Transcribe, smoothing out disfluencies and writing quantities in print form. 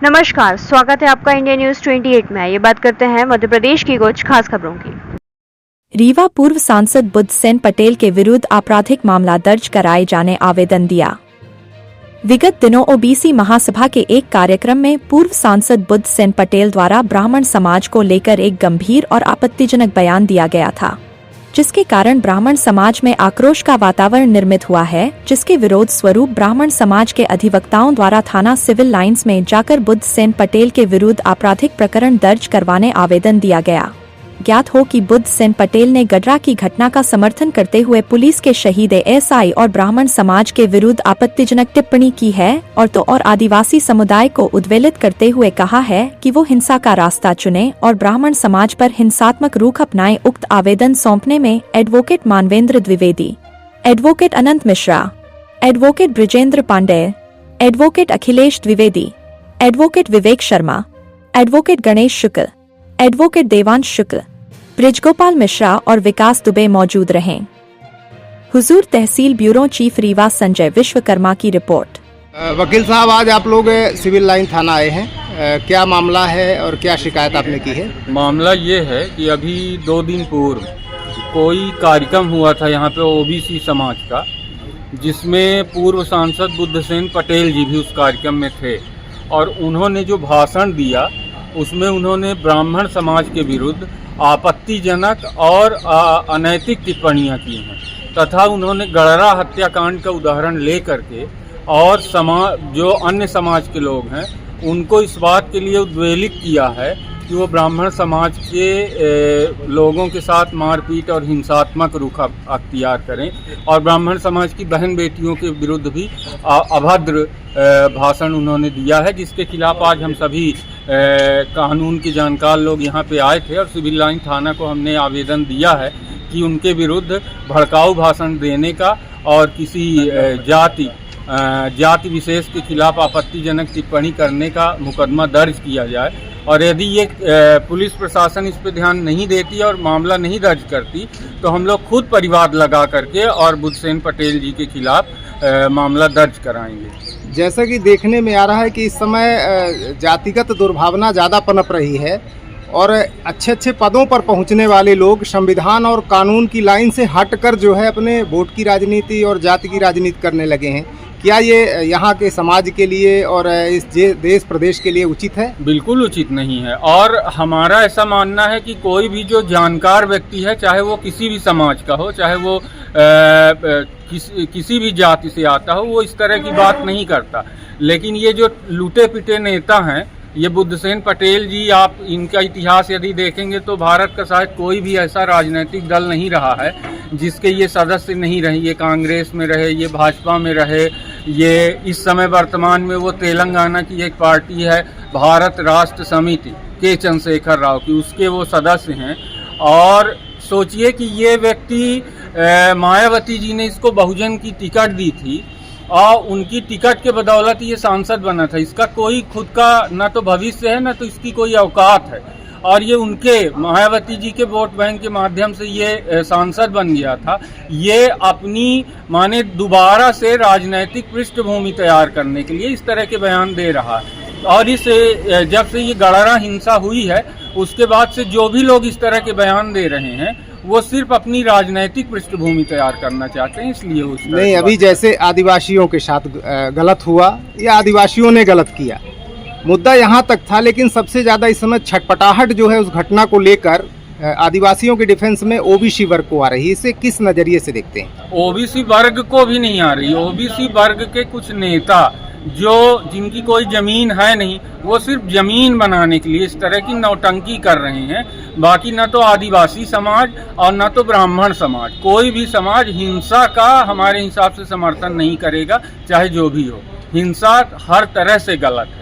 नमस्कार, स्वागत है आपका इंडिया न्यूज 28 में। ये बात करते हैं मध्य प्रदेश की कुछ खास खबरों की। रीवा पूर्व सांसद बुद्ध सेन पटेल के विरुद्ध आपराधिक मामला दर्ज कराए जाने आवेदन दिया। विगत दिनों ओबीसी महासभा के एक कार्यक्रम में पूर्व सांसद बुद्ध सेन पटेल द्वारा ब्राह्मण समाज को लेकर एक गंभीर और आपत्तिजनक बयान दिया गया था, जिसके कारण ब्राह्मण समाज में आक्रोश का वातावरण निर्मित हुआ है, जिसके विरोध स्वरूप ब्राह्मण समाज के अधिवक्ताओं द्वारा थाना सिविल लाइंस में जाकर बुद्ध सेन पटेल के विरुद्ध आपराधिक प्रकरण दर्ज करवाने आवेदन दिया गया। ज्ञात हो कि बुद्ध सेन पटेल ने गडरा की घटना का समर्थन करते हुए पुलिस के शहीद एएसआई और ब्राह्मण समाज के विरुद्ध आपत्तिजनक टिप्पणी की है और आदिवासी समुदाय को उद्वेलित करते हुए कहा है कि वो हिंसा का रास्ता चुने और ब्राह्मण समाज पर हिंसात्मक रुख अपनाए। उक्त आवेदन सौंपने में advocate Manvendra Dwivedi, advocate Anant Mishra, advocate Brijendra Pandey, advocate Akhilesh Dwivedi, advocate Vivek Sharma, advocate Ganesh Shukla, advocate Devansh Shukla, Brijgopal Mishra और विकास दुबे मौजूद रहे। हुजूर तहसील ब्यूरो चीफ रीवा संजय विश्वकर्मा की रिपोर्ट। वकील साहब, आज आप लोग सिविल लाइन थाना आए हैं, क्या मामला है और क्या शिकायत आपने की है? मामला ये है कि अभी 2 दिन पूर्व कोई कार्यक्रम हुआ था यहाँ पे ओबीसी समाज का, जिसमें पूर्व सांसद बुद्ध सेन पटेल जी भी उस कार्यक्रम में थे और उन्होंने जो भाषण दिया उसमें उन्होंने ब्राह्मण समाज के विरुद्ध आपत्तिजनक और अनैतिक टिप्पणियां की हैं तथा उन्होंने गडरा हत्याकांड का उदाहरण ले करके और जो अन्य समाज के लोग हैं उनको इस बात के लिए उद्वेलित किया है कि वो ब्राह्मण समाज के लोगों के साथ मारपीट और हिंसात्मक रुख अख्तियार करें और ब्राह्मण समाज की बहन बेटियों के विरुद्ध भी अभद्र भाषण उन्होंने दिया है, जिसके खिलाफ आज हम सभी कानून के जानकार लोग यहाँ पे आए थे और सिविल लाइन थाना को हमने आवेदन दिया है कि उनके विरुद्ध भड़काऊ भाषण देने का और किसी जाति विशेष के खिलाफ आपत्तिजनक टिप्पणी करने का मुकदमा दर्ज किया जाए। और यदि ये पुलिस प्रशासन इस पर ध्यान नहीं देती और मामला नहीं दर्ज करती तो हम लोग खुद परिवार लगा करके और बुद्ध सेन पटेल जी के खिलाफ मामला दर्ज कराएंगे। जैसा कि देखने में आ रहा है कि इस समय जातिगत दुर्भावना ज़्यादा पनप रही है और अच्छे अच्छे पदों पर पहुंचने वाले लोग संविधान और कानून की लाइन से हटकर जो है अपने वोट की राजनीति और जाति की राजनीति करने लगे हैं। क्या ये यहाँ के समाज के लिए और इस देश प्रदेश के लिए उचित है? बिल्कुल उचित नहीं है और हमारा ऐसा मानना है कि कोई भी जो जानकार व्यक्ति है, चाहे वो किसी भी समाज का हो, चाहे वो किसी भी जाति से आता हो, वो इस तरह की बात नहीं करता। लेकिन ये जो लूटे पिटे नेता हैं, ये बुद्ध सेन पटेल जी, आप इनका इतिहास यदि देखेंगे तो भारत का शायद कोई भी ऐसा राजनीतिक दल नहीं रहा है जिसके ये सदस्य नहीं रहे। ये कांग्रेस में रहे, ये भाजपा में रहे, ये इस समय वर्तमान में वो तेलंगाना की एक पार्टी है भारत राष्ट्र समिति के चंद्रशेखर राव की, उसके वो सदस्य हैं। और सोचिए कि ये व्यक्ति मायावती जी ने इसको बहुजन की टिकट दी थी और उनकी टिकट के बदौलत ये सांसद बना था। इसका कोई खुद का न तो भविष्य है न तो इसकी कोई औकात है और ये उनके मायावती जी के वोट बैंक के माध्यम से ये सांसद बन गया था। ये अपनी माने दोबारा से राजनीतिक पृष्ठभूमि तैयार करने के लिए इस तरह के बयान दे रहा है। और इस जब से ये गडरा हिंसा हुई है उसके बाद से जो भी लोग इस तरह के बयान दे रहे हैं वो सिर्फ अपनी राजनीतिक पृष्ठभूमि तैयार करना चाहते हैं, इसलिए उस नहीं। अभी जैसे आदिवासियों के साथ गलत हुआ या आदिवासियों ने गलत किया, मुद्दा यहाँ तक था, लेकिन सबसे ज़्यादा इस समय छटपटाहट जो है उस घटना को लेकर आदिवासियों के डिफेंस में ओबीसी वर्ग को आ रही है। इसे किस नज़रिए से देखते हैं? ओबीसी वर्ग को भी नहीं आ रही। ओबीसी वर्ग के कुछ नेता जिनकी कोई जमीन है नहीं, वो सिर्फ जमीन बनाने के लिए इस तरह की नौटंकी कर रहे हैं। बाकी न तो आदिवासी समाज और न तो ब्राह्मण समाज, कोई भी समाज हिंसा का हमारे हिसाब से समर्थन नहीं करेगा, चाहे जो भी हो। हिंसा हर तरह से गलत है।